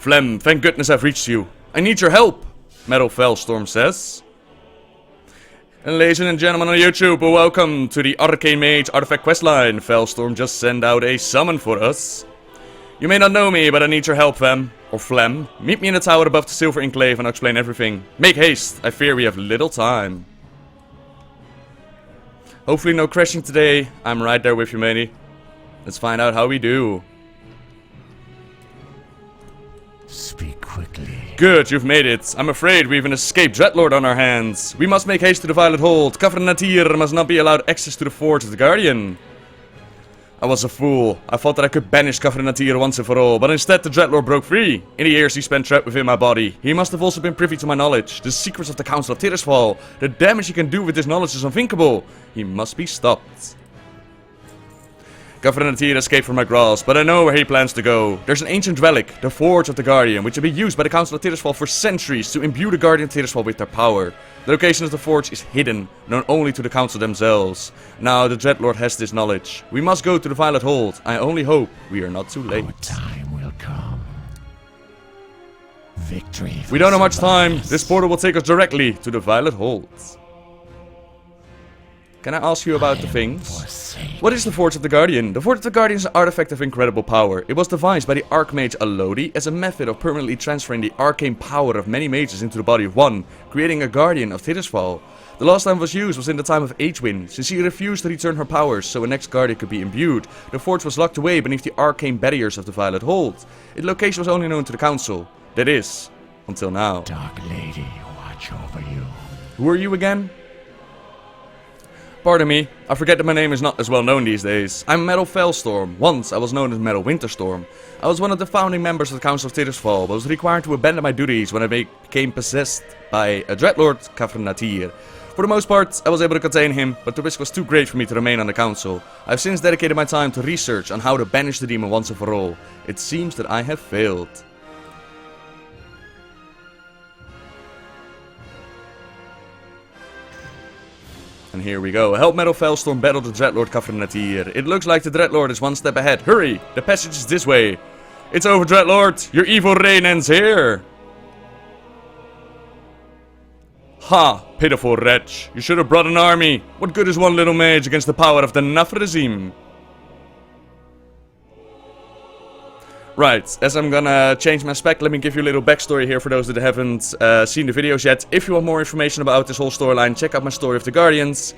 Flem, thank goodness I've reached you. I need your help, Metal Fellstorm says. And ladies and gentlemen on YouTube, welcome to the Arcane Mage Artifact Quest line. Fellstorm just sent out a summon for us. You may not know me, but I need your help, Fem. Or Flem. Meet me in the tower above the Silver Enclave and I'll explain everything. Make haste, I fear we have little time. Hopefully no crashing today. I'm right there with you, matey. Let's find out how we do. Speak quickly. Good, you've made it. I'm afraid we've an escaped Dreadlord on our hands. We must make haste to the Violet Hold. Natir must not be allowed access to the Forge of the Guardian. I was a fool. I thought that I could banish Natir once and for all, but instead the Dreadlord broke free. In the years he spent trapped within my body, he must have also been privy to my knowledge, the secrets of the Council of Tirisfal. The damage he can do with this knowledge is unthinkable. He must be stopped. Natir escaped from my grasp, but I know where he plans to go. There's an ancient relic, the Forge of the Guardian, which will be used by the Council of Tirisfal for centuries to imbue the Guardian of Tirisfal with their power. The location of the Forge is hidden, known only to the Council themselves. Now the Dreadlord has this knowledge. We must go to the Violet Hold. I only hope we are not too late. Our time will come. Victory. We don't have much time. This portal will take us directly to the Violet Hold. Can I ask you about the things? What is the Forge of the Guardian? The Forge of the Guardian is an artifact of incredible power. It was devised by the Archmage Aluneth as a method of permanently transferring the arcane power of many mages into the body of one, creating a Guardian of Tirisfal. The last time it was used was in the time of Aegwynn, since she refused to return her powers so a next Guardian could be imbued. The Forge was locked away beneath the arcane barriers of the Violet Hold. Its location was only known to the Council. That is, until now. Dark Lady, watch over you. Who are you again? Pardon me, I forget that my name is not as well known these days. I'm Metal Fellstorm. Once I was known as Metal Winterstorm. I was one of the founding members of the Council of Tirisfal, but was required to abandon my duties when I became possessed by a Dreadlord, Natir. For the most part, I was able to contain him, but the risk was too great for me to remain on the Council. I've since dedicated my time to research on how to banish the demon once and for all. It seems that I have failed. And here we go. Help Metal Fellstorm battle the Dreadlord Natir. It looks like the Dreadlord is one step ahead. Hurry! The passage is this way. It's over, Dreadlord! Your evil reign ends here! Ha! Pitiful wretch. You should have brought an army. What good is one little mage against the power of the Nafrazim? Right, as I'm gonna change my spec, let me give you a little backstory here for those that haven't seen the videos yet. If you want more information about this whole storyline, check out my story of the Guardians.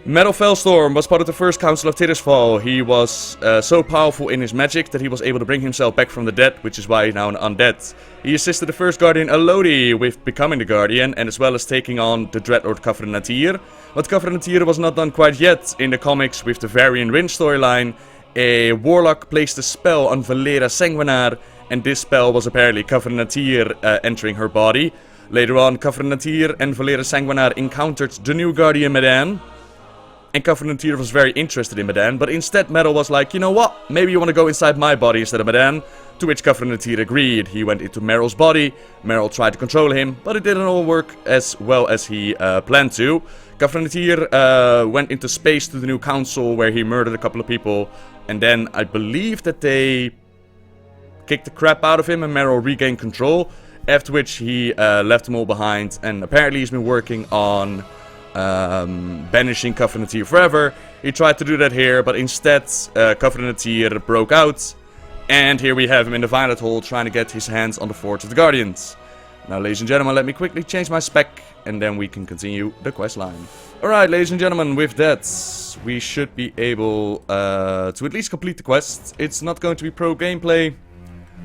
Metal Fellstorm was part of the first Council of Tirisfal. He was so powerful in his magic that he was able to bring himself back from the dead, which is why he's now an undead. He assisted the first Guardian Aluneth with becoming the Guardian, and as well as taking on the Dreadlord Natir. But Natir was not done quite yet. In the comics with the Varian Rin storyline, a warlock placed a spell on Valera Sanguinar, and this spell was apparently Natir entering her body. Later on, Natir and Valera Sanguinar encountered the new Guardian Madan, and Natir was very interested in Madan, but instead Metal was like, you know what, maybe you want to go inside my body instead of Madan, to which Natir agreed. He went into Meryl's body, Meryl tried to control him, but it didn't all work as well as he planned to. Natir went into space to the new council where he murdered a couple of people. And then I believe that they kicked the crap out of him and Meryl regained control. After which he left them all behind. And apparently he's been working on banishing Natir forever. He tried to do that here, but instead Natir broke out. And here we have him in the Violet Hold trying to get his hands on the Forge of the Guardians. Now, ladies and gentlemen, let me quickly change my spec, and then we can continue the quest line. Alright, ladies and gentlemen, with that, we should be able to at least complete the quest. It's not going to be pro gameplay,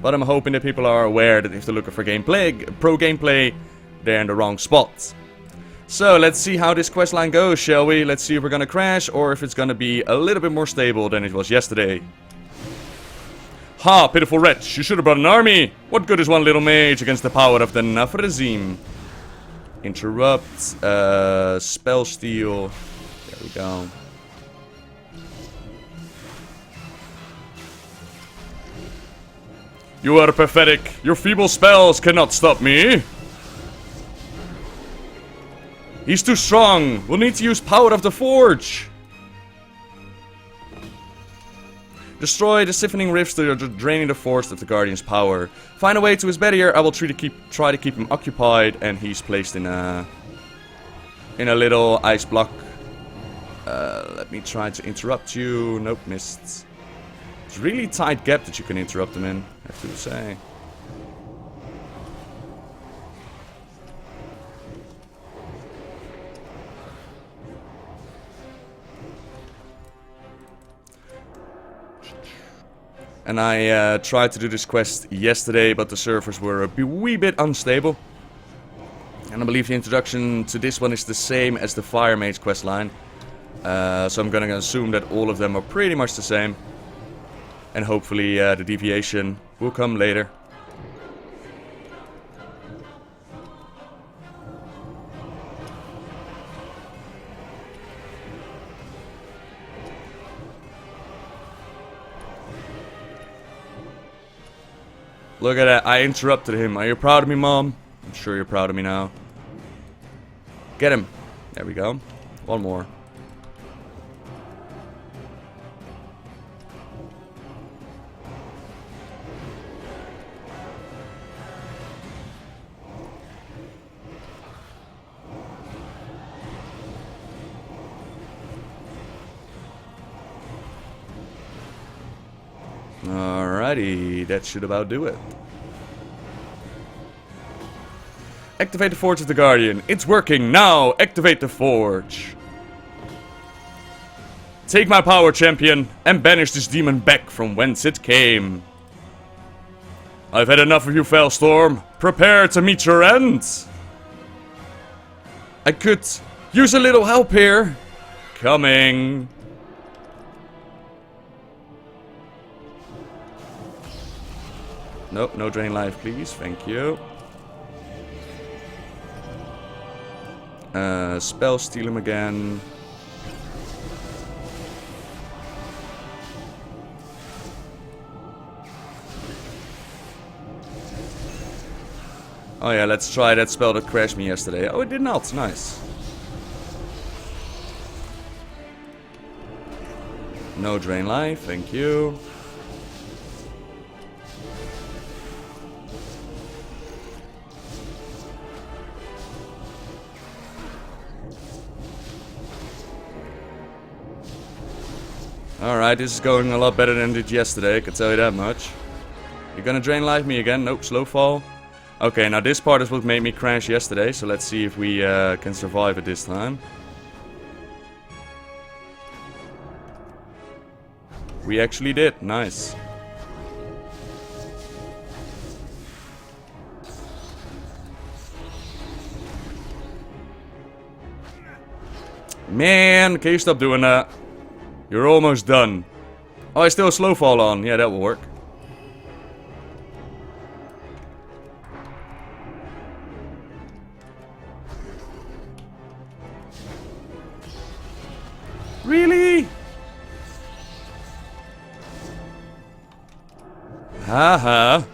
but I'm hoping that people are aware that if they're looking for pro gameplay, they're in the wrong spot. So, let's see how this quest line goes, shall we? Let's see if we're gonna crash, or if it's gonna be a little bit more stable than it was yesterday. Ha, pitiful wretch, you should have brought an army! What good is one little mage against the power of the Nafrazim? Interrupt, spell steal, there we go. You are pathetic, your feeble spells cannot stop me! He's too strong, we'll need to use power of the Forge! Destroy the siphoning rifts that are draining the force of the Guardian's power. Find a way to his bed here. I will try to keep him occupied, and he's placed in a little ice block. Let me try to interrupt you. Nope, missed. It's a really tight gap that you can interrupt him in, I have to say. And I tried to do this quest yesterday, but the servers were a wee bit unstable. And I believe the introduction to this one is the same as the Fire Mage questline. So I'm gonna assume that all of them are pretty much the same. And hopefully the deviation will come later. Look at that, I interrupted him. Are you proud of me, Mom? I'm sure you're proud of me now. Get him. There we go. One more. Alrighty, that should about do it. Activate the Forge of the Guardian. It's working now! Activate the Forge. Take my power, champion, and banish this demon back from whence it came. I've had enough of you, Fellstorm. Prepare to meet your end. I could use a little help here. Coming. Nope, no drain life, please. Thank you. Spell steal him again. Oh yeah, let's try that spell that crashed me yesterday. Oh, it did not. Nice. No drain life, thank you. Alright, this is going a lot better than it did yesterday, I can tell you that much. You're gonna drain life me again? Nope, slow fall. Okay, now this part is what made me crash yesterday, so let's see if we can survive it this time. We actually did, nice. Man, can you stop doing that? You're almost done. Oh, I still slow fall on. Yeah, that will work. Really? Haha.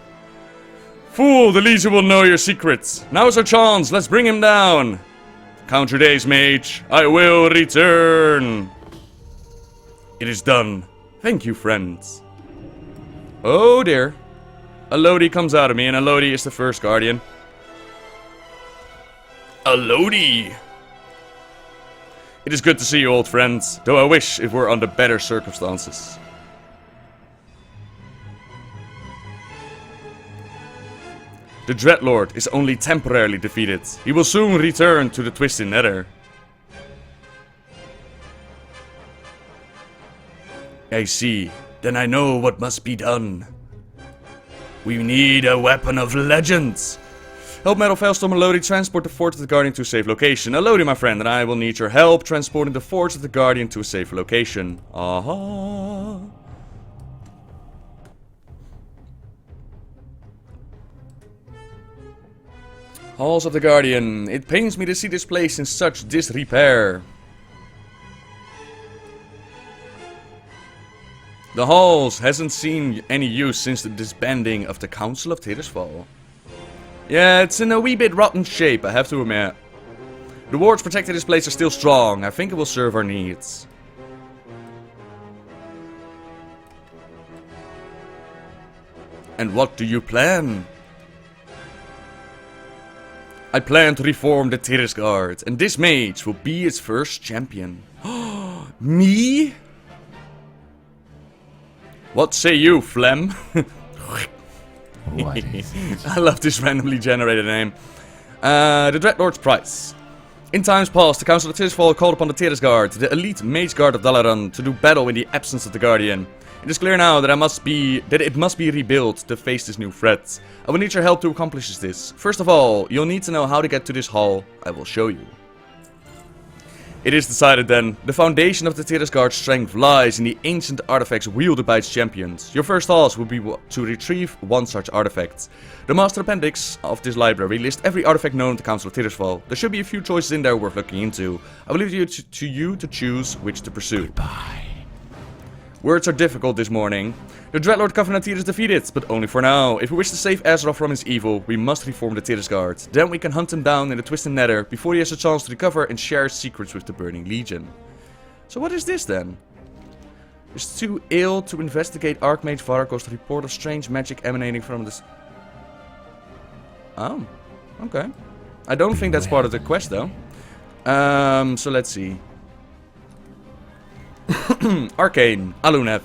Fool, the Legion will know your secrets. Now's our chance. Let's bring him down. Count your days, mage. I will return. It is done. Thank you, friends. Oh dear. A Lodi comes out of me, and a Lodi is the first Guardian. A Lodi! It is good to see you, old friends, though I wish it were under better circumstances. The Dreadlord is only temporarily defeated. He will soon return to the Twisted Nether. I see. Then I know what must be done. We need a weapon of legends. Help Metal Fellstorm and Lodi transport the Forge of the Guardian to a safe location. Lodi, my friend, and I will need your help transporting the Forge of the Guardian to a safe location. Aha. Halls of the Guardian. It pains me to see this place in such disrepair. The halls hasn't seen any use since the disbanding of the Council of Tirisfal. Yeah, it's in a wee bit rotten shape, I have to admit. The wards protecting this place are still strong. I think it will serve our needs. And what do you plan? I plan to reform the Tirisfal, and this mage will be its first champion. Me? What say you, Flem? What is it? I love this randomly generated name. The Dreadlord's Price. In times past, the Council of Tirisfal called upon the Tirisfal, the elite mage guard of Dalaran, to do battle in the absence of the Guardian. It is clear now that it must be rebuilt to face this new threat. I will need your help to accomplish this. First of all, you'll need to know how to get to this hall. I will show you. It is decided then. The foundation of the Tirisfal's strength lies in the ancient artifacts wielded by its champions. Your first task will be to retrieve one such artifact. The master appendix of this library lists every artifact known to the Council of Tirisfal. There should be a few choices in there worth looking into. I will leave it to you to choose which to pursue. Goodbye. Words are difficult this morning. The Dreadlord Covenanteer is defeated, but only for now. If we wish to save Azeroth from his evil, we must reform the Tirisfal. Then we can hunt him down in the Twisted Nether before he has a chance to recover and share his secrets with the Burning Legion. So what is this then? It's too ill to investigate Archmage Varko's report of strange magic emanating from this. Oh, okay. I don't think that's part of the quest though. So let's see. Arcane, Aluneth.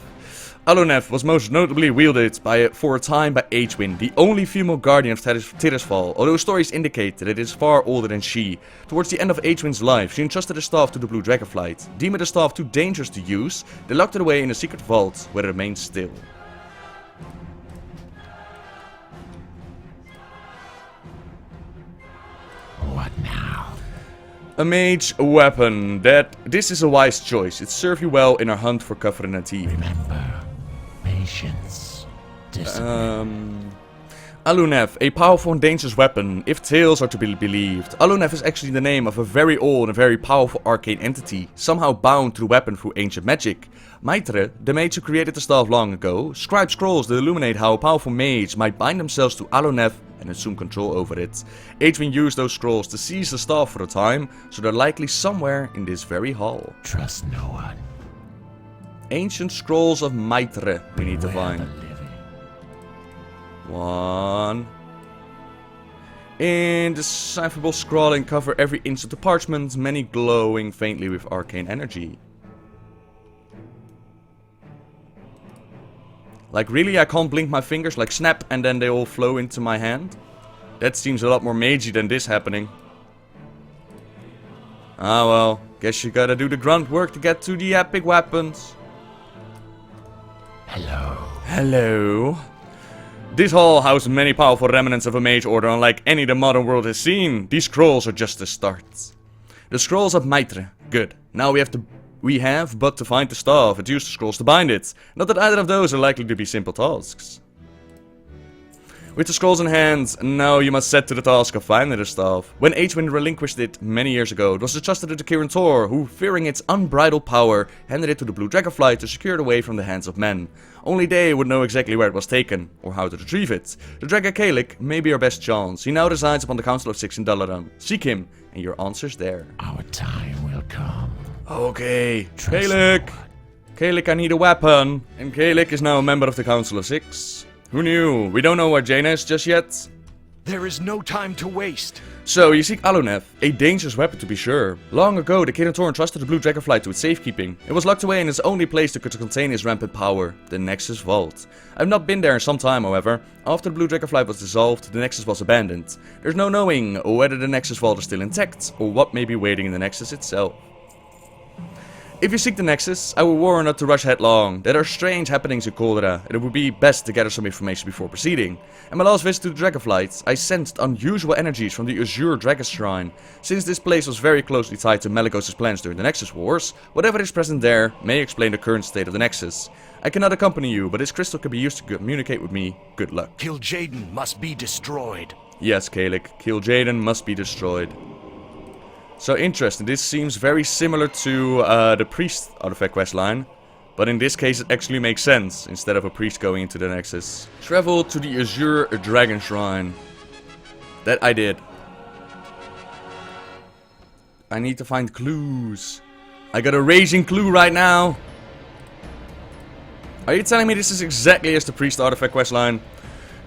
Aluneth was most notably wielded for a time by Aegwynn, the only female guardian of Tirisfal, although stories indicate that it is far older than she. Towards the end of Aegwynn's life, she entrusted the staff to the Blue Dragonflight. Deeming the staff too dangerous to use, they locked it away in a secret vault, where it remains still. What now? A mage weapon. This is a wise choice. It served you well in our hunt for Covenanteer. Remember, patience, discipline. Aluneth, a powerful and dangerous weapon, if tales are to be believed. Aluneth is actually the name of a very old and very powerful arcane entity, somehow bound to the weapon through ancient magic. Maitre, the mage who created the staff long ago, scribed scrolls that illuminate how a powerful mage might bind themselves to Aluneth and assume control over it. Aegwynn used those scrolls to seize the staff for a time, so they're likely somewhere in this very hall. Trust no one. Ancient scrolls of Maitre we need to Beware find. the living. One. Indecipherable scrawling cover every inch of the parchment, many glowing faintly with arcane energy. Like really, I can't blink my fingers, like snap, and then they all flow into my hand? That seems a lot more magey than this happening. Ah well, guess you gotta do the grunt work to get to the epic weapons. Hello. Hello. This hall houses many powerful remnants of a mage order unlike any the modern world has seen. These scrolls are just the start. The scrolls of Maitre. Good. Now we have but to find the staff and use the scrolls to bind it. Not that either of those are likely to be simple tasks. With the scrolls in hand, now you must set to the task of finding the staff. When Aegwynn relinquished it many years ago, it was entrusted to the Kirin Tor, who, fearing its unbridled power, handed it to the Blue Dragonflight to secure it away from the hands of men. Only they would know exactly where it was taken, or how to retrieve it. The Dragon Kalik may be our best chance. He now resides upon the Council of Six in Dalaran. Seek him, and your answer's there. Our time will come. Okay, Trust Kalik! no one. Kalik, I need a weapon. And Kalik is now a member of the Council of Six. Who knew? We don't know where Jaina is just yet. There is no time to waste. So, you seek Aluneth, a dangerous weapon to be sure. Long ago, the Kirin Tor entrusted the Blue Dragonflight to its safekeeping. It was locked away in its only place that could contain its rampant power, the Nexus Vault. I've not been there in some time, however. After the Blue Dragonflight was dissolved, the Nexus was abandoned. There's no knowing whether the Nexus Vault is still intact, or what may be waiting in the Nexus itself. If you seek the Nexus, I will warn not to rush headlong. There are strange happenings in Caldera, and it would be best to gather some information before proceeding. In my last visit to the Dragonflight, I sensed unusual energies from the Azure Dragon Shrine. Since this place was very closely tied to Malygos' plans during the Nexus Wars, whatever is present there may explain the current state of the Nexus. I cannot accompany you, but this crystal can be used to communicate with me. Good luck. Kil'jaeden must be destroyed. Yes, Kalik, Kil'jaeden must be destroyed. So interesting, this seems very similar to the Priest Artifact Quest line, but in this case it actually makes sense, instead of a priest going into the Nexus. Travel to the Azure Dragon Shrine. That I did. I need to find clues. I got a raging clue right now. Are you telling me this is exactly as the Priest Artifact Quest line?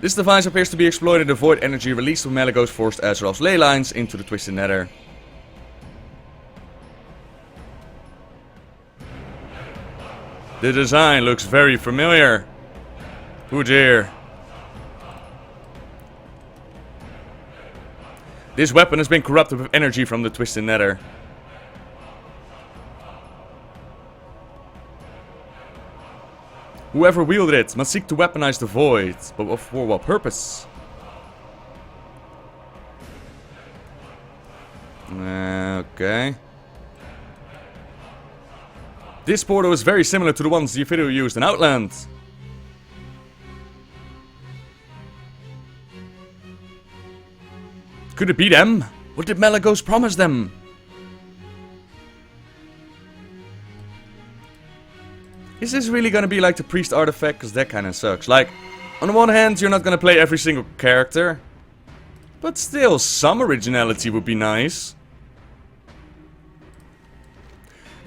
This device appears to be exploiting the void energy released from Malygos forced Azeroth's ley lines into the Twisted Nether. The design looks very familiar. Oh dear. This weapon has been corrupted with energy from the Twisted Nether. Whoever wielded it must seek to weaponize the void, but for what purpose? Okay. This portal is very similar to the ones the Ethereal used in Outland. Could it be them? What did Malygos promise them? Is this really gonna be like the priest artifact? Because that kinda sucks. Like, on the one hand, you're not gonna play every single character. But still, some originality would be nice.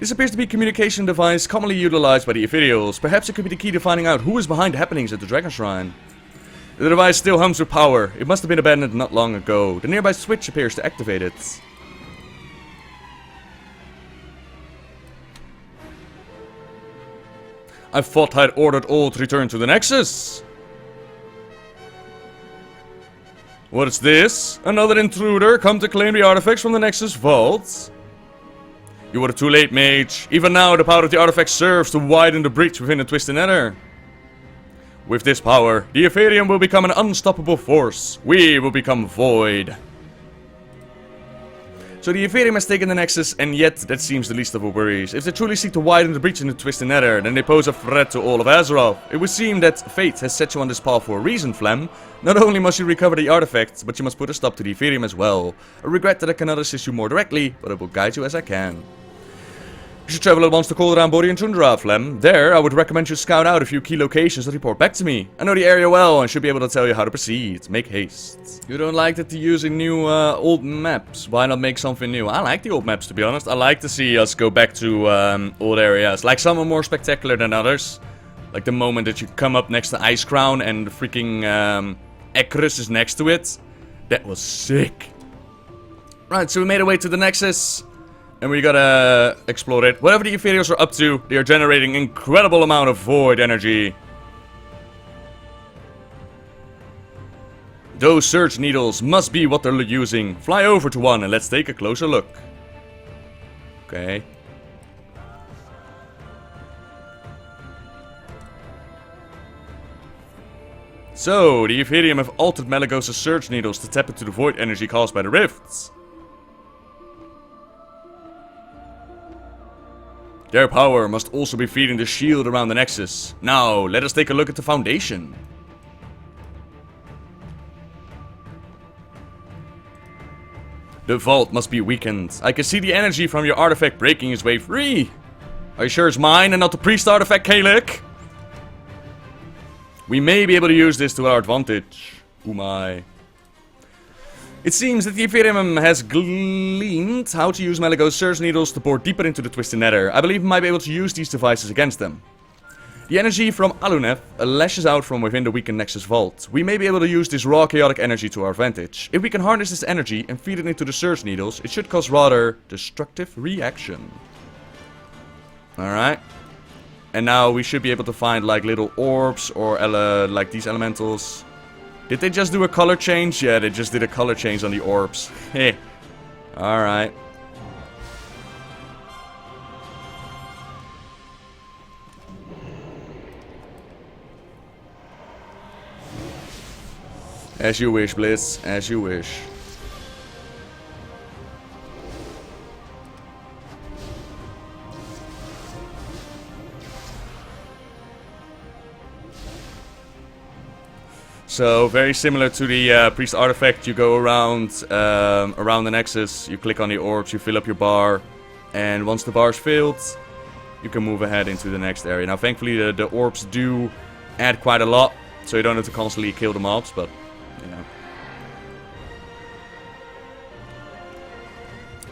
This appears to be a communication device commonly utilized by the Ethereals. Perhaps it could be the key to finding out who is behind the happenings at the Dragon Shrine. The device still hums with power. It must have been abandoned not long ago. The nearby switch appears to activate it. I thought I'd ordered all to return to the Nexus. What is this? Another intruder come to claim the artifacts from the Nexus Vaults? You were too late, mage. Even now, the power of the artifact serves to widen the breach within the Twisted Nether. With this power, the Ethereum will become an unstoppable force. We will become void. So the Ethereum has taken the Nexus, and yet that seems the least of our worries. If they truly seek to widen the breach in the Twisted Nether, then they pose a threat to all of Azeroth. It would seem that fate has set you on this path for a reason, Flem. Not only must you recover the artifacts, but you must put a stop to the Ethereum as well. I regret that I cannot assist you more directly, but I will guide you as I can. You should travel at once to Calderon, Bodhi and Tundra, Flem. There, I would recommend you scout out a few key locations and report back to me. I know the area well and should be able to tell you how to proceed. Make haste. You don't like that they're using new old maps. Why not make something new? I like the old maps, to be honest. I like to see us go back to old areas. Like some are more spectacular than others. Like the moment that you come up next to Ice Crown and the freaking Ekrus is next to it. That was sick. Right, so we made our way to the Nexus. And we gotta explore it. Whatever the Ethereals are up to, they are generating incredible amount of void energy. Those surge needles must be what they're using. Fly over to one and let's take a closer look. Okay. So, the Ethereum have altered Malygos' surge needles to tap into the void energy caused by the rifts. Their power must also be feeding the shield around the Nexus. Now, let us take a look at the Foundation. The vault must be weakened. I can see the energy from your artifact breaking its way free. Are you sure it's mine and not the priest artifact, Kalik? We may be able to use this to our advantage. Oh my. It seems that the Ethereum has gleaned how to use Malygos' surge needles to bore deeper into the Twisted Nether. I believe we might be able to use these devices against them. The energy from Aluneth lashes out from within the weakened Nexus Vault. We may be able to use this raw chaotic energy to our advantage. If we can harness this energy and feed it into the surge needles, it should cause rather destructive reaction. Alright. And now we should be able to find like little orbs or like these elementals. Did they just do a color change? Yeah, they just did a color change on the orbs. Heh. Alright. As you wish, Blitz. As you wish. So, very similar to the priest artifact, you go around around the Nexus, you click on the orbs, you fill up your bar, and once the bar's filled, you can move ahead into the next area. Now, thankfully, the orbs do add quite a lot, so you don't have to constantly kill the mobs, but, you know.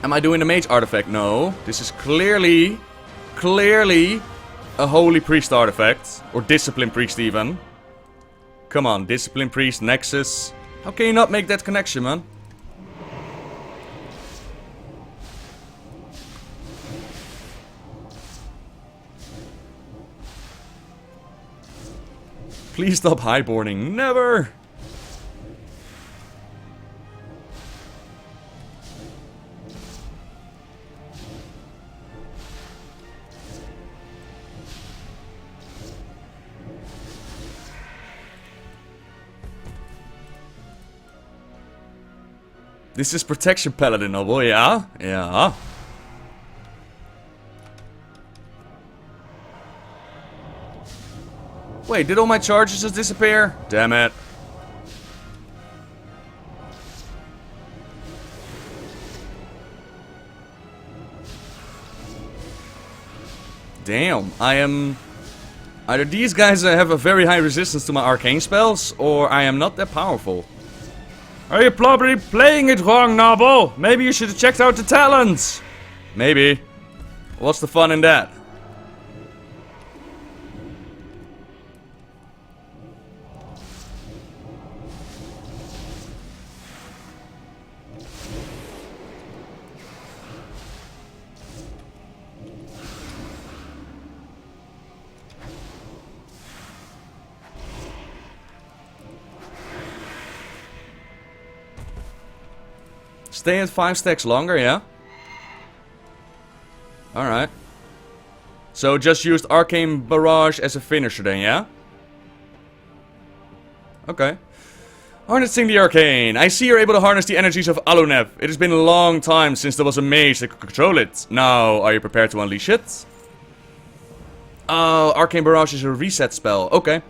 Am I doing the mage artifact? No. This is clearly a holy priest artifact, or discipline priest even. Come on, Discipline Priest, Nexus. How can you not make that connection, man? Please stop highborning. Never! This is Protection Paladin noble, yeah? Yeah. Wait, did all my charges just disappear? Damn it. Damn, I am... Either these guys have a very high resistance to my arcane spells, or I am not that powerful. Are you probably playing it wrong, Noble? Maybe you should have checked out the talents. Maybe. What's the fun in that? Stay at 5 stacks longer, yeah? Alright. So just used Arcane Barrage as a finisher then, yeah? Okay. Harnessing the Arcane. I see you're able to harness the energies of Aluneth. It has been a long time since there was a mage that could control it. Now, are you prepared to unleash it? Arcane Barrage is a reset spell. Okay.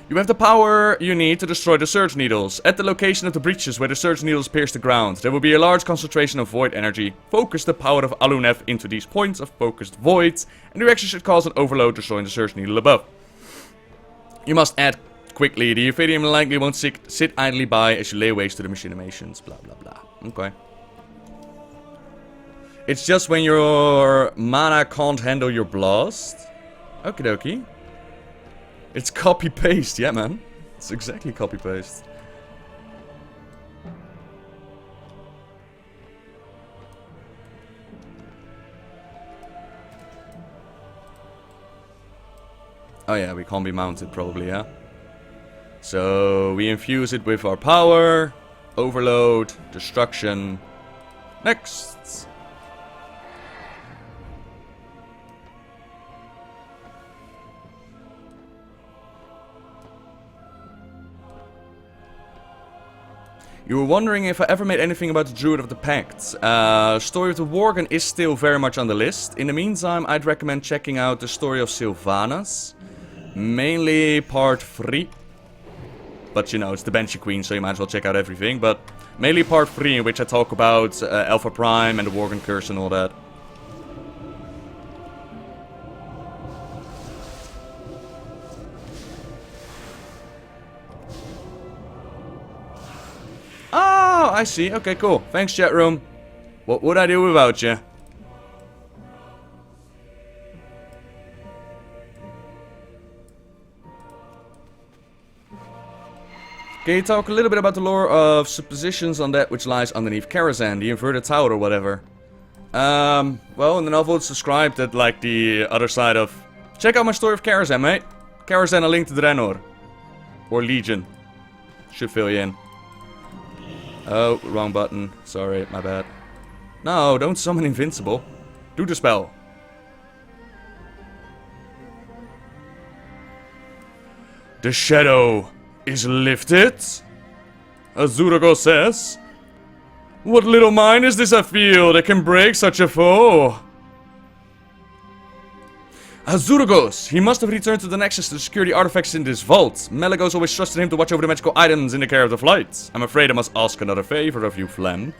You have the power you need to destroy the Surge Needles. At the location of the breaches where the Surge Needles pierce the ground, there will be a large concentration of void energy. Focus the power of Aluneth into these points of focused voids, and the reaction should cause an overload, destroying the Surge Needle above. You must add quickly. The Euphedium likely won't sit idly by as you lay waste to the machinations. Blah blah blah. Okay. It's just when your mana can't handle your blast. Okie dokie. It's copy-paste, yeah man. It's exactly copy-paste. Oh yeah, we can't be mounted probably, yeah? So, we infuse it with our power, overload, destruction. Next! You were wondering if I ever made anything about the Druid of the Pact. Story of the Worgen is still very much on the list. In the meantime, I'd recommend checking out the story of Sylvanas. Mainly part 3. But you know, it's the Banshee Queen, so you might as well check out everything. But mainly part 3, in which I talk about Alpha Prime and the Worgen Curse and all that. Oh, I see. Okay, cool. Thanks, chat room. What would I do without you? Can you talk a little bit about the lore of suppositions on that which lies underneath Karazhan, the inverted tower or whatever? Well, in the novel it's described that, like, the other side of... Check out my story of Karazhan, mate. Karazhan, A Link to Draenor. Or Legion. Should fill you in. Oh, wrong button. Sorry, my bad. No, don't summon Invincible. Do the spell. The shadow is lifted? Azurago says. What little mind is this I feel that can break such a foe? Azuragos! He must have returned to the Nexus to secure the artifacts in this vault. Malagos always trusted him to watch over the magical items in the care of the flight. I'm afraid I must ask another favor of you, Flem.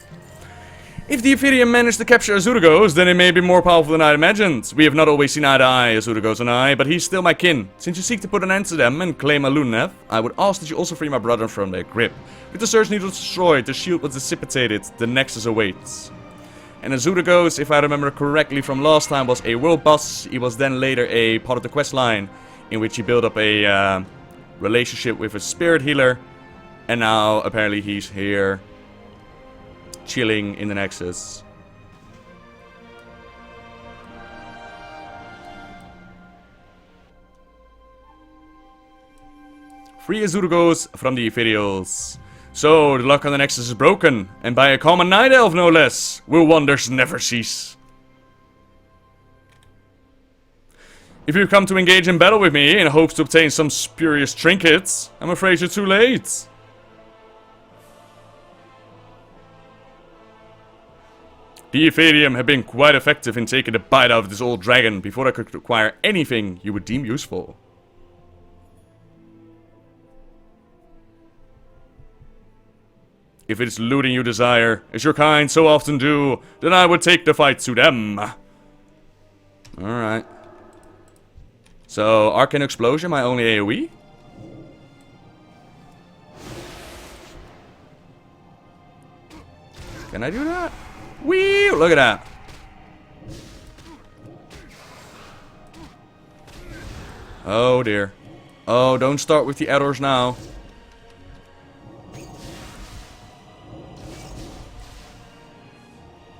If the Euphedium managed to capture Azuragos, then he may be more powerful than I imagined. We have not always seen eye to eye, Azuragos and I, but he's still my kin. Since you seek to put an end to them and claim Aluneth, I would ask that you also free my brother from their grip. With the Surge Needles destroyed, the shield was dissipated, the Nexus awaits. And Azuragos, if I remember correctly from last time, was a world boss. He was then later a part of the quest line, in which he built up a relationship with a spirit healer. And now, apparently, he's here, chilling in the Nexus. Free Azurgos from the Ethereals. So, the luck on the Nexus is broken, and by a common Night Elf no less. Will wonders never cease? If you've come to engage in battle with me in hopes to obtain some spurious trinkets, I'm afraid you're too late. The Ethereum have been quite effective in taking a bite out of this old dragon before I could acquire anything you would deem useful. If it is looting you desire, as your kind so often do, then I would take the fight to them. Alright. So, Arcane Explosion, my only AoE? Can I do that? Whee! Look at that. Oh dear. Oh, don't start with the errors now.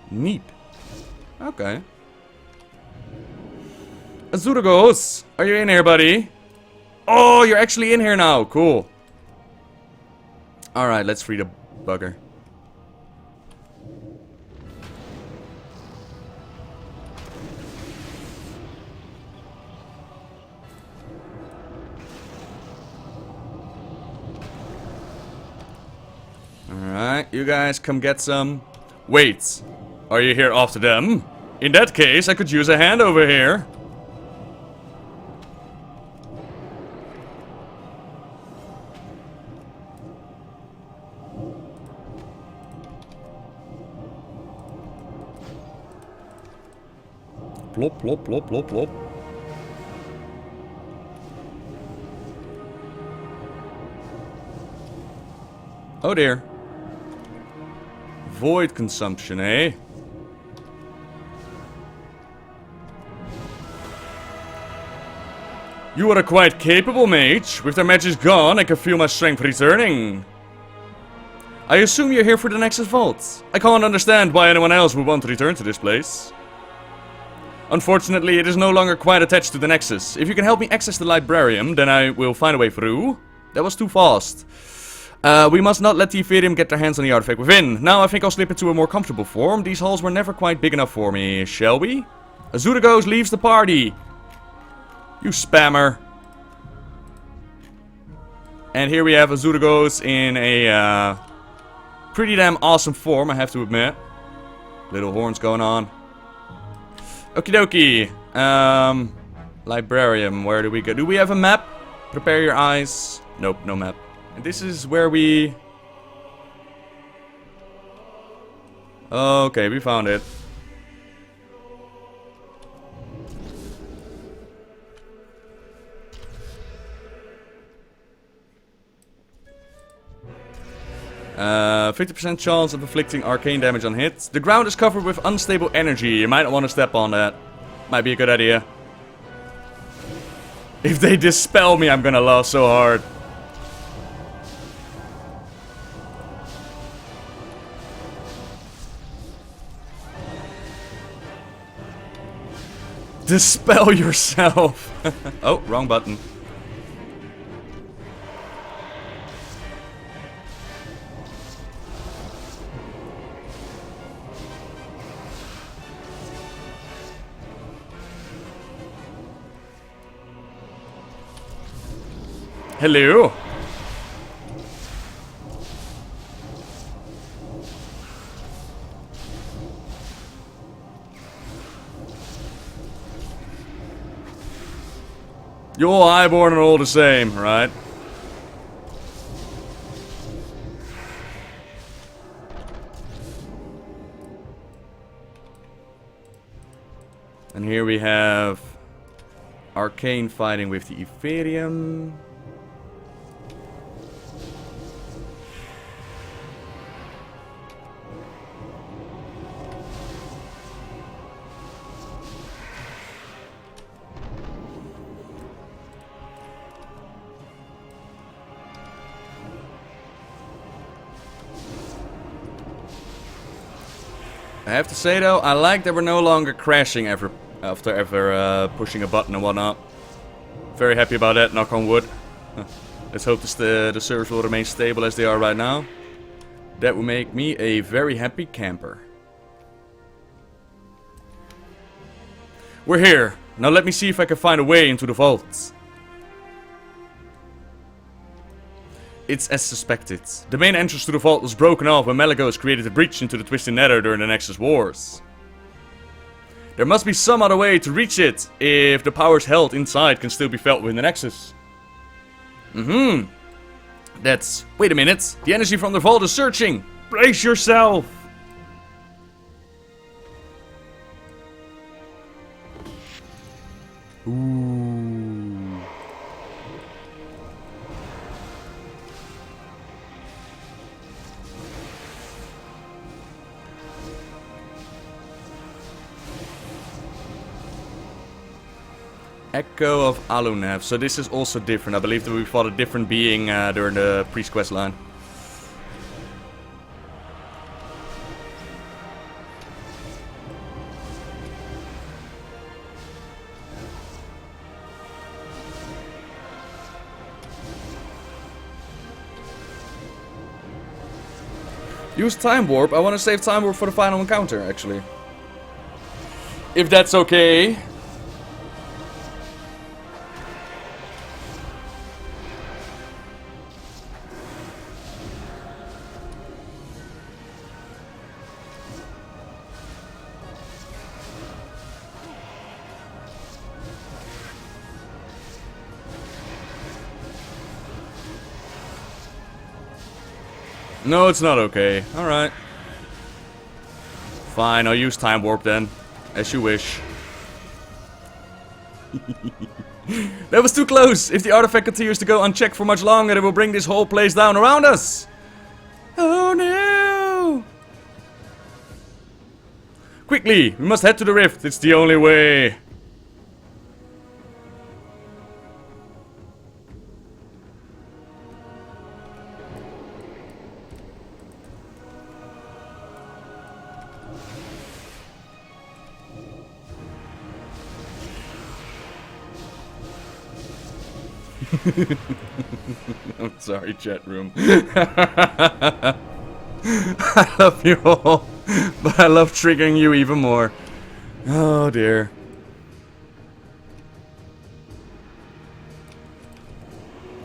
Neat. Okay. Azurgos! Are you in here, buddy? Oh, you're actually in here now. Cool. Alright, let's free the bugger. Alright, you guys come get some. Wait, are you here after them? In that case, I could use a hand over here. Plop, plop, plop, plop, plop. Oh dear. Void consumption, eh? You are a quite capable mage. With their magic gone, I can feel my strength returning. I assume you're here for the Nexus Vaults. I can't understand why anyone else would want to return to this place. Unfortunately, it is no longer quite attached to the Nexus. If you can help me access the Librarium, then I will find a way through. That was too fast. We must not let the Ethereum get their hands on the artifact within. Now I think I'll slip into a more comfortable form. These halls were never quite big enough for me, shall we? Azurgos leaves the party. You spammer. And here we have Azurgos in a pretty damn awesome form, I have to admit. Little horns going on. Okie dokie. Librarium, where do we go? Do we have a map? Prepare your eyes. Nope, no map. And this is where we... Okay, we found it. Uh, 50% chance of inflicting arcane damage on hits. The ground is covered with unstable energy. You might want to step on that. Might be a good idea. If they dispel me, I'm gonna laugh so hard. Dispel yourself. Oh, wrong button. Hello. You're all highborn and all the same, right? And here we have Arcane fighting with the Ethereum. I have to say though, I like that we're no longer crashing after ever pushing a button and whatnot. Very happy about that, knock on wood. Let's hope the servers will remain stable as they are right now. That will make me a very happy camper. We're here. Now let me see if I can find a way into the vaults. It's as suspected. The main entrance to the vault was broken off when Malygos created a breach into the Twisted Nether during the Nexus Wars. There must be some other way to reach it, if the powers held inside can still be felt within the Nexus. That's... Wait a minute. The energy from the vault is surging. Brace yourself. Ooh. Echo of Aluneth. So this is also different. I believe that we fought a different being during the priest quest line. Use Time Warp. I want to save Time Warp for the final encounter, actually. If that's okay. No, it's not okay. Alright. Fine, I'll use Time Warp then. As you wish. That was too close! If the artifact continues to go unchecked for much longer, it will bring this whole place down around us! Oh no! Quickly! We must head to the rift, it's the only way! I'm sorry, chat room. I love you all, but I love triggering you even more. Oh dear.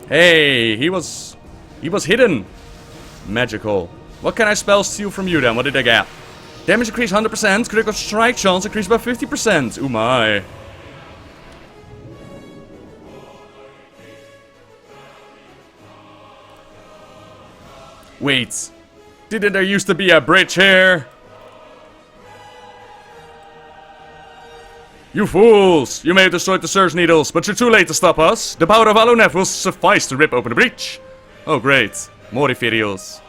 Hey, he was hidden. Magical. What can I spell steal from you then? What did I get? Damage increase 100%, critical strike chance increased by 50%. Ooh my. Wait, didn't there used to be a bridge here? You fools! You may have destroyed the Surge Needles, but you're too late to stop us. The power of Aluneth will suffice to rip open the breach. Oh great, more inferiors.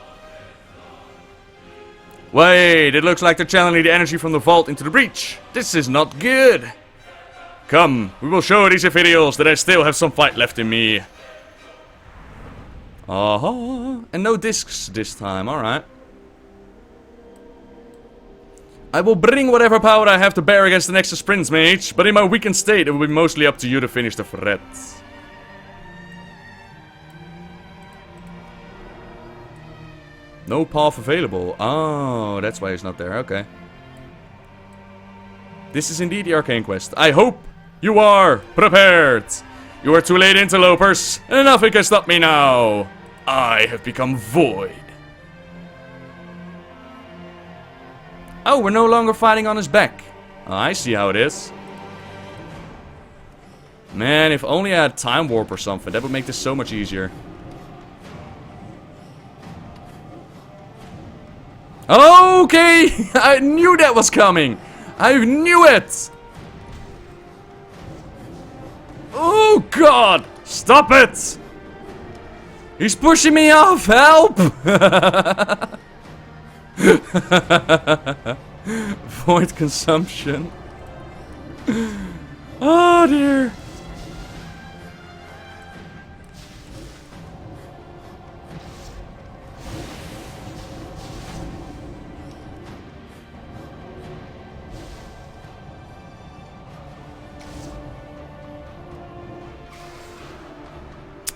Wait, it looks like they're channeling the energy from the vault into the breach. This is not good. Come, we will show these inferiors that I still have some fight left in me. And no discs this time, alright. I will bring whatever power I have to bear against the Nexus Prince Mage, but in my weakened state it will be mostly up to you to finish the threat. No path available. Oh, that's why he's not there, okay. This is indeed the Arcane Quest. I hope you are prepared. You are too late, interlopers, and nothing can stop me now. I have become void. Oh, we're no longer fighting on his back. Oh, I see how it is. Man, if only I had Time Warp or something, that would make this so much easier. Okay, I knew that was coming. I knew it. Oh God, stop it. He's pushing me off! Help! Void consumption. Oh dear.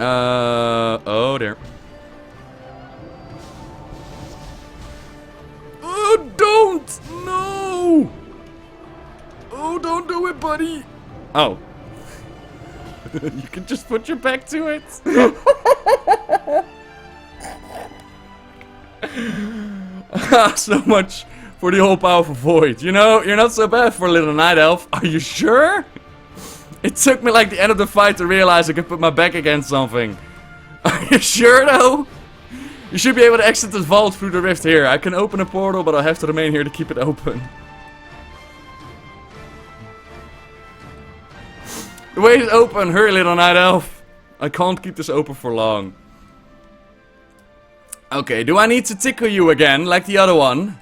Oh dear. Oh, don't! No! Oh, don't do it, buddy! Oh. You can just put your back to it. So much for the all-powerful void. You know, you're not so bad for a little night elf. Are you sure? It took me like the end of the fight to realize I could put my back against something. Are you sure though? You should be able to exit the vault through the rift here. I can open a portal, but I'll have to remain here to keep it open. The way is open. Hurry, little night elf. I can't keep this open for long. Okay, do I need to tickle you again, like the other one?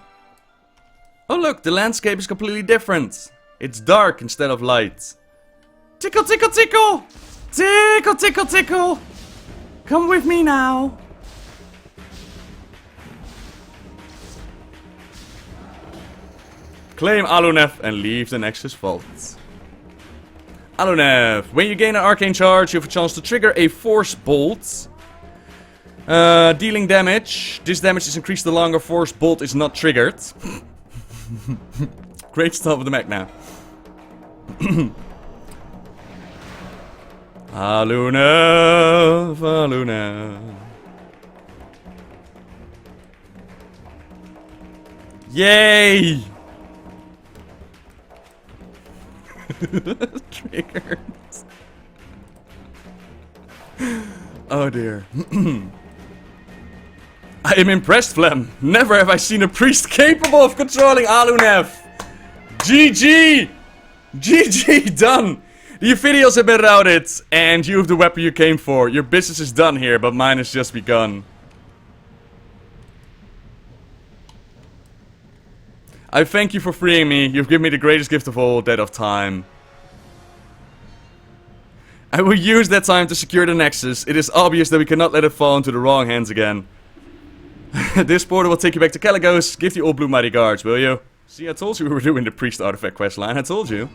Oh look, the landscape is completely different. It's dark instead of light. Tickle, tickle, tickle! Tickle, tickle, tickle! Come with me now. Claim Aluneth and leave the Nexus Vaults. Aluneth. When you gain an arcane charge, you have a chance to trigger a force bolt. Dealing damage. This damage is increased the longer force bolt is not triggered. Greatstaff of the Magna. Aluneth, Aluneth. Yay! Triggered. Oh dear. I am impressed, Flem. Never have I seen a priest capable of controlling Aluneth. GG! GG, done! The Ophidials have been routed, and you have the weapon you came for. Your business is done here, but mine has just begun. I thank you for freeing me. You've given me the greatest gift of all, that of time. I will use that time to secure the Nexus. It is obvious that we cannot let it fall into the wrong hands again. This portal will take you back to Caligos. Give the old blue mighty guards, will you? See, I told you we were doing the priest artifact quest line. I told you.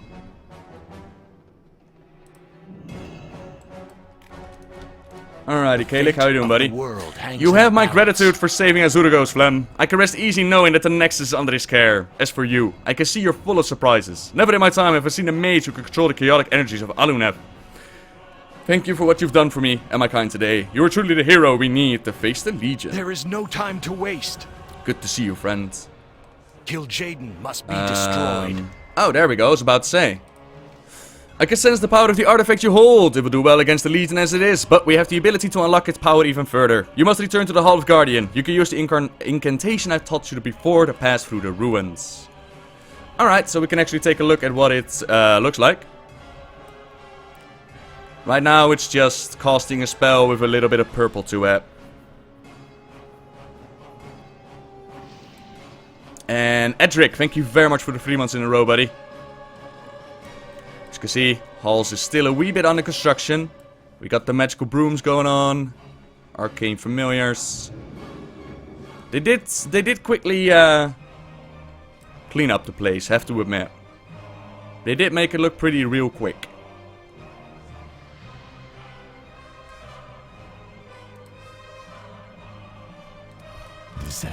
Alrighty, Kalik, how you doing, buddy? You have my gratitude for saving Azuragos, Flem. I can rest easy knowing that the Nexus is under his care. As for you, I can see you're full of surprises. Never in my time have I seen a mage who can control the chaotic energies of Aluneth. Thank you for what you've done for me and my kind today. You are truly the hero we need to face the Legion. There is no time to waste. Good to see you, friend. Kil'jaeden must be destroyed. Oh, there we go. I was about to say. I can sense the power of the artifact you hold. It will do well against the Legion as it is, but we have the ability to unlock its power even further. You must return to the Hall of Guardian. You can use the incantation I taught you before to pass through the ruins. Alright, so we can actually take a look at what it looks like. Right now it's just casting a spell with a little bit of purple to it. And Edric, thank you very much for the 3 months in a row, buddy. As you can see, Halls is still a wee bit under construction. We got the magical brooms going on. Arcane familiars. They did quickly clean up the place, have to admit. They did make it look pretty real quick.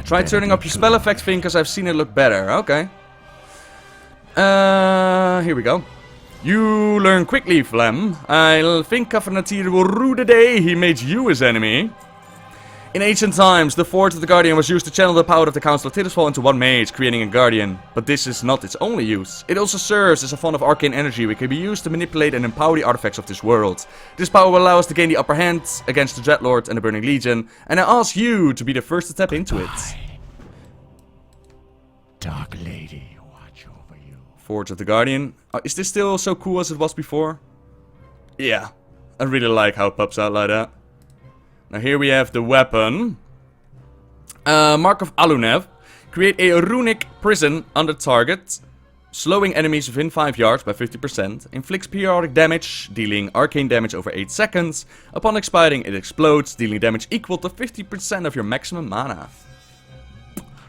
Try turning up your spell effect thing, because I've seen it look better. Okay. Here we go. You learn quickly, Flem. I think Kafanatir will rue the day he made you his enemy. In ancient times, the Forge of the Guardian was used to channel the power of the Council of Tirisfal into one mage, creating a Guardian. But this is not its only use. It also serves as a font of arcane energy which can be used to manipulate and empower the artifacts of this world. This power will allow us to gain the upper hand against the Dreadlord and the Burning Legion, and I ask you to be the first to tap into it. Dark Lady, watch over you. Forge of the Guardian. Is this still so cool as it was before? Yeah, I really like how it pops out like that. Now here we have the weapon. Mark of Aluneth. Create a runic prison on the target, slowing enemies within 5 yards by 50%. Inflicts periodic damage, dealing arcane damage over 8 seconds. Upon expiring, it explodes, dealing damage equal to 50% of your maximum mana.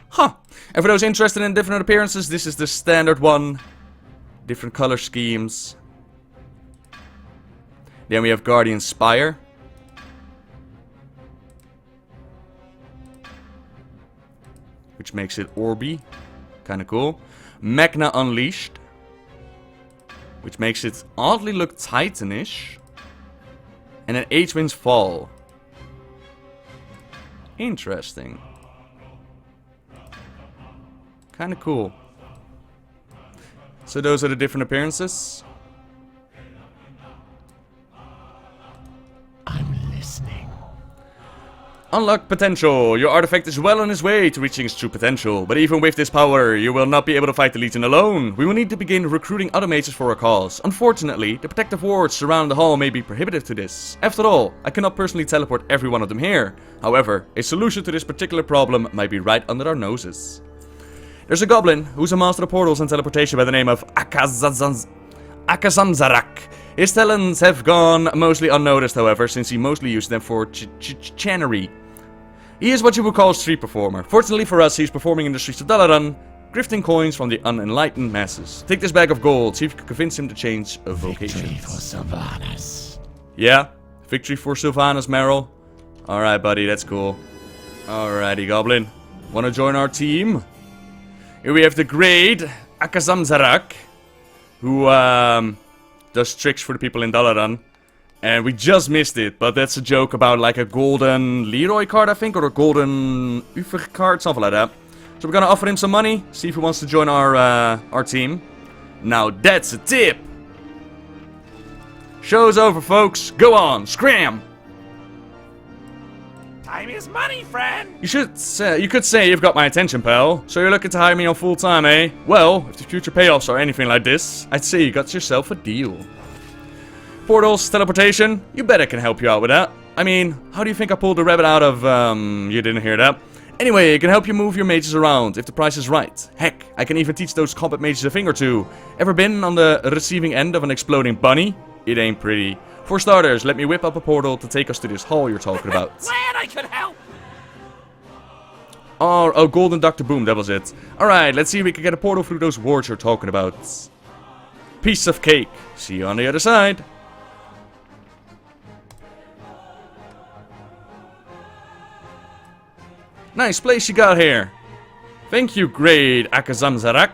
Huh. And for those interested in different appearances, this is the standard one. Different color schemes. Then we have Guardian Spire. which makes it Orby. Kinda cool. Magna Unleashed, which makes it oddly look Titanish. And then Aegwynn's Fall. Interesting. Kinda cool. So those are the different appearances. I'm listening. Unlock potential. Your artifact is well on its way to reaching its true potential, but even with this power, you will not be able to fight the Legion alone. We will need to begin recruiting other mages for our cause. Unfortunately, the protective wards surrounding the hall may be prohibitive to this. After all, I cannot personally teleport every one of them here. However, a solution to this particular problem might be right under our noses. There's a goblin who's a master of portals and teleportation by the name of Akazamzarak. His talents have gone mostly unnoticed, however, since he mostly used them for channery. He is what you would call a street performer. Fortunately for us, he's performing in the streets of Dalaran, grifting coins from the unenlightened masses. Take this bag of gold, see if you can convince him to change a vocation. Victory for Sylvanas. Yeah, victory for Sylvanas, Meryl. Alright, buddy, that's cool. Alrighty, goblin. Wanna join our team? Here we have the great Akazamzarak, who does tricks for the people in Dalaran. And we just missed it, but that's a joke about like a golden Leroy card, I think, or a golden Ufer card, something like that. So we're gonna offer him some money, see if he wants to join our team. Now that's a tip! Show's over, folks. Go on, scram! Time is money, friend! You could say you've got my attention, pal. So you're looking to hire me on full time, eh? Well, if the future payoffs are anything like this, I'd say you got yourself a deal. Portals, teleportation, you bet I can help you out with that. I mean, how do you think I pulled the rabbit out of, you didn't hear that? Anyway, it can help you move your mages around, if the price is right. Heck, I can even teach those combat mages a thing or two. Ever been on the receiving end of an exploding bunny? It ain't pretty. For starters, let me whip up a portal to take us to this hall you're talking about. Glad I could help! Oh, Golden Dr. Boom, that was it. Alright, let's see if we can get a portal through those wards you're talking about. Piece of cake. See you on the other side. Nice place you got here. Thank you, great Akazamzarak.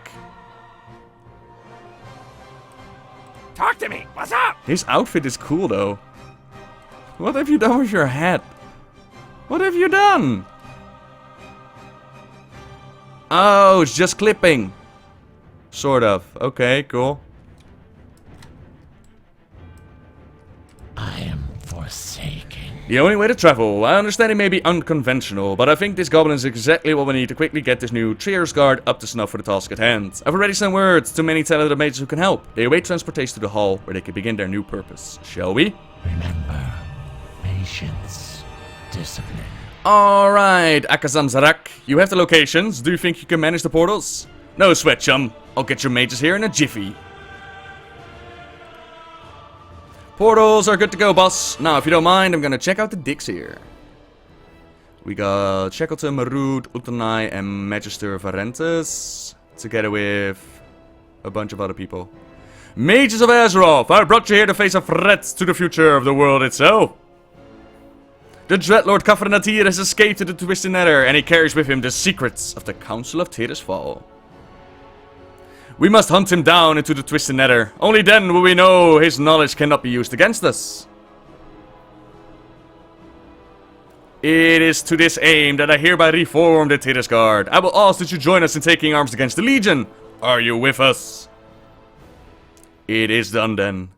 Talk to me! What's up? His outfit is cool, though. What have you done with your hat? What have you done? Oh, it's just clipping. Sort of. Okay, cool. I am forsaken. The only way to travel. I understand it may be unconventional, but I think this goblin is exactly what we need to quickly get this new Trier's Guard up to snuff for the task at hand. I've already sent words to many talented mages who can help. They await transportation to the hall, where they can begin their new purpose. Shall we? Remember, patience, discipline. Alright, Akazamzarak. You have the locations. Do you think you can manage the portals? No sweat, chum. I'll get your mages here in a jiffy. Portals are good to go, boss. Now, if you don't mind, I'm gonna check out the dicks here. We got Shackleton, Marud, Utanai, and Magister Varentes, together with a bunch of other people. Mages of Azeroth, I brought you here to face a threat to the future of the world itself. The Dreadlord Kafranatir has escaped to the Twisted Nether, and he carries with him the secrets of the Council of Tirisfal. We must hunt him down into the Twisted Nether. Only then will we know his knowledge cannot be used against us. It is to this aim that I hereby reform the Tiris Guard. I will ask that you join us in taking arms against the Legion. Are you with us? It is done then.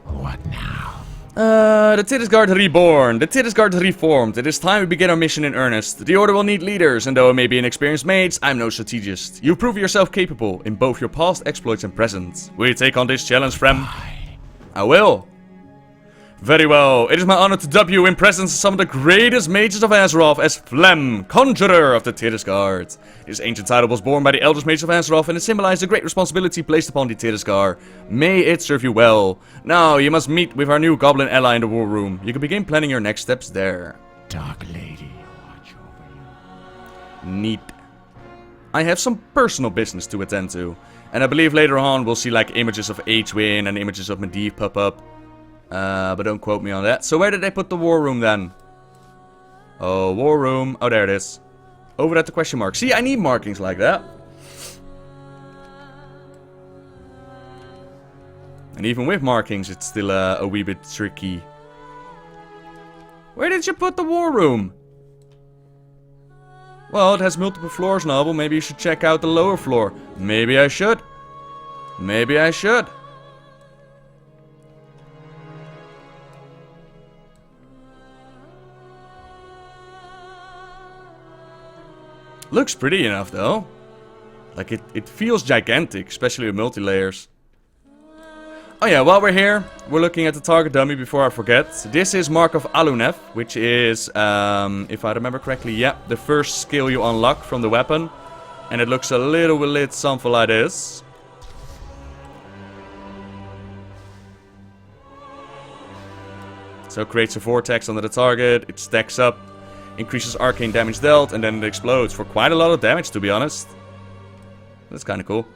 What now? The Tiris Guard reborn. The Tiris Guard reformed. It is time we begin our mission in earnest. The Order will need leaders, and though I may be an experienced mage, I'm no strategist. You prove yourself capable in both your past exploits and present. Will you take on this challenge, friend? I will. Very well. It is my honor to dub you in presence of some of the greatest mages of Azeroth as Flem, Conjurer of the Tiris Guard. This ancient title was born by the eldest mages of Azeroth, and it symbolizes the great responsibility placed upon the Tiris Guard. May it serve you well. Now, you must meet with our new goblin ally in the war room. You can begin planning your next steps there. Dark Lady, watch over you. Neat. I have some personal business to attend to, and I believe later on we'll see like images of Aegwynn and images of Medivh pop up. But don't quote me on that. So where did they put the war room then? Oh, war room. Oh, there it is. Over at the question mark. See, I need markings like that. And even with markings, it's still a wee bit tricky. Where did you put the war room? Well, it has multiple floors, Noble. Maybe you should check out the lower floor. Maybe I should. Maybe I should. Looks pretty enough, though. Like, it feels gigantic, especially with multi-layers. Oh yeah, while we're here, we're looking at the target dummy before I forget. This is Mark of Aluneth, which is, if I remember correctly, yeah, the first skill you unlock from the weapon. And it looks a little bit something like this. So it creates a vortex under the target, it stacks up, increases arcane damage dealt, and then it explodes for quite a lot of damage, to be honest. That's kind of cool.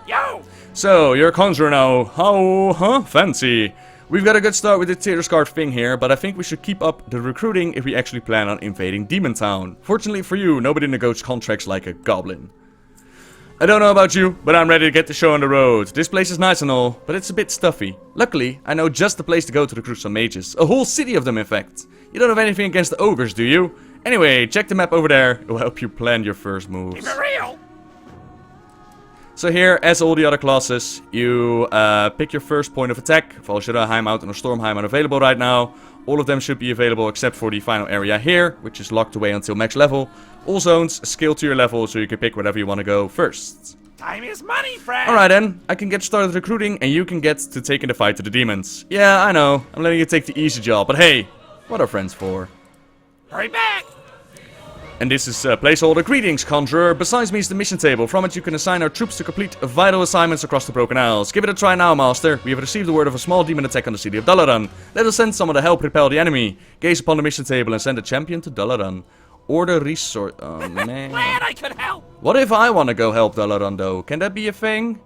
Yo! So, you're a conjurer now. How, huh? Fancy. We've got a good start with the Tirisfal thing here, but I think we should keep up the recruiting if we actually plan on invading Demon Town. Fortunately for you, nobody negotiates contracts like a goblin. I don't know about you, but I'm ready to get the show on the road. This place is nice and all, but it's a bit stuffy. Luckily, I know just the place to go to recruit some mages. A whole city of them, in fact. You don't have anything against the ogres, do you? Anyway, check the map over there. It will help you plan your first moves. Keep it real! So here, as all the other classes, you pick your first point of attack. Val Shadowheim out and Stormheim are available right now. All of them should be available except for the final area here, which is locked away until max level. All zones scale to your level, so you can pick whatever you want to go first. Time is money, friend! Alright then, I can get started recruiting and you can get to taking the fight to the demons. Yeah, I know, I'm letting you take the easy job, but hey, what are friends for? Hurry back! And this is placeholder. Greetings, Conjurer. Besides me is the mission table. From it you can assign our troops to complete vital assignments across the Broken Isles. Give it a try now, Master. We have received the word of a small demon attack on the city of Dalaran. Let us send someone to help repel the enemy. Gaze upon the mission table and send a champion to Dalaran. Order resource... Oh, man. Glad I could help! What if I want to go help Dalaran, though? Can that be a thing?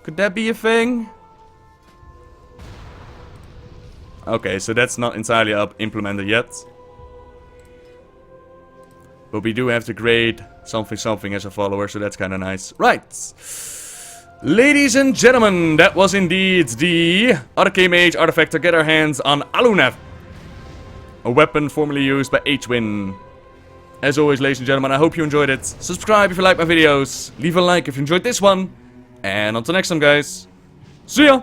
Could that be a thing? Okay, so that's not entirely implemented yet. But we do have to grade something as a follower, so that's kind of nice. Right. Ladies and gentlemen, that was indeed the Arcane Mage Artifact to get our hands on Aluneth. A weapon formerly used by Aegwynn. As always, ladies and gentlemen, I hope you enjoyed it. Subscribe if you like my videos. Leave a like if you enjoyed this one. And until next time, guys. See ya!